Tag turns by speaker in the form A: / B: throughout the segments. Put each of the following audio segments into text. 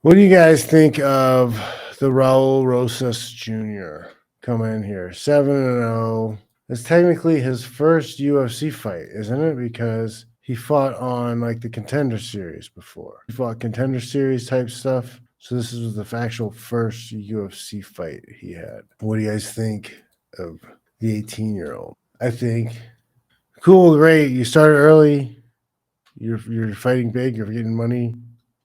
A: What do you guys think of the Raul Rosas Jr. coming in here? 7-0. It's technically his first UFC fight, isn't it? Because he fought on like the Contender Series before. He fought Contender Series type stuff. So this is the actual first UFC fight he had. What do you guys think of the 18-year-old? I think cool, great. You started early. You're fighting big. You're getting money.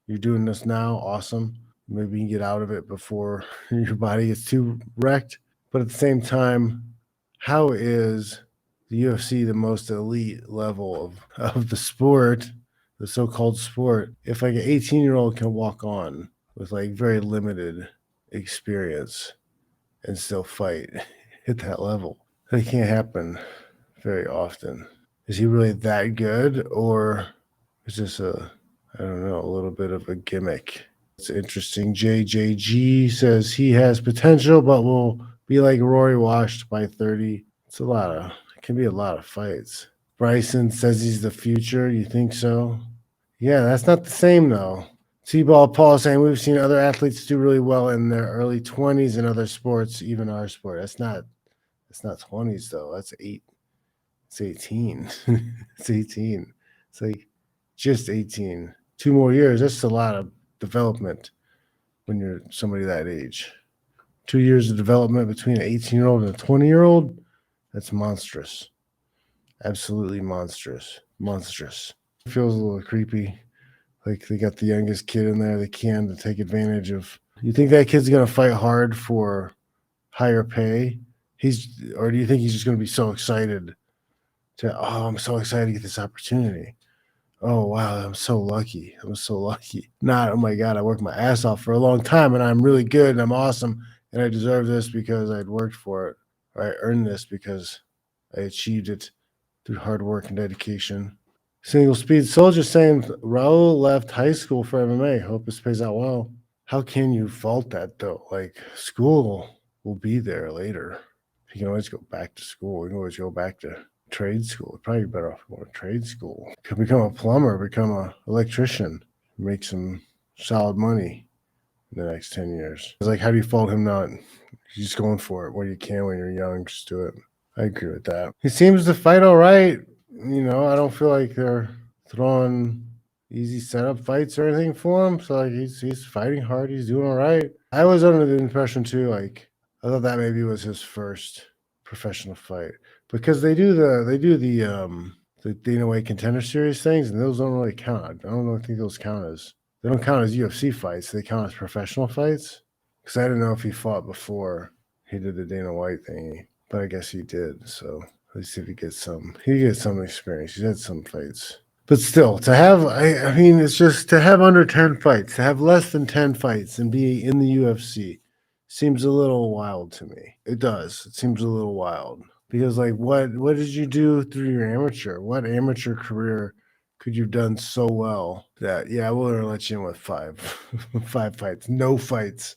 A: You're doing this now. Awesome. Maybe you can get out of it before your body gets too wrecked. But at the same time, how is the UFC the most elite level of the sport, the so-called sport, if like an 18-year-old can walk on with like very limited experience and still fight at that level? That can't happen very often. Is he really that good, or is this I don't know, a little bit of a gimmick? It's interesting. JJG says he has potential, but will be like Rory washed by 30. It can be a lot of fights. Bryson says he's the future. You think so? Yeah, that's not the same though. T-Ball Paul saying we've seen other athletes do really well in their early 20s in other sports, even our sport. That's not 20s though. That's 8. It's 18. It's 18. It's like just 18. 2 more years. That's a lot of development when you're somebody that age. 2 years of development between an 18-year-old and a 20-year-old. That's monstrous. Absolutely monstrous. Monstrous. It feels a little creepy. Like they got the youngest kid in there they can to take advantage of. You think that kid's going to fight hard for higher pay? Or do you think he's just going to be so excited I'm so excited to get this opportunity. Oh, wow, I'm so lucky. I'm so lucky. Not, oh my God, I worked my ass off for a long time and I'm really good and I'm awesome and I deserve this because I'd worked for it. Or I earned this because I achieved it through hard work and dedication. Single Speed Soldier saying Raul left high school for MMA. Hope this pays out well. How can you fault that though? Like school will be there later. You can always go back to school. You can always go back to trade school. Probably better off going to trade school. Could become a plumber, become an electrician, make some solid money in the next 10 years. It's like, how do you fault him not? He's just going for it. What you can when you're young, just do it. I agree with that. He seems to fight all right. I don't feel like they're throwing easy setup fights or anything for him. So like he's fighting hard. He's doing all right. I was under the impression too, like I thought that maybe was his first professional fight because they do the Dana White Contender Series things, and those don't really count. I don't think those count as they don't count as UFC fights. They count as professional fights. Because I didn't know if he fought before he did the Dana White thingy, but I guess he did. So let's see if he gets some experience. He's had some fights. But still, to have, I mean, it's just to have under 10 fights, to have less than 10 fights and be in the UFC seems a little wild to me. It does. It seems a little wild. Because, like, what did you do through your amateur? What amateur career could you have done so well that, yeah, we'll let you in with 5 fights, no fights.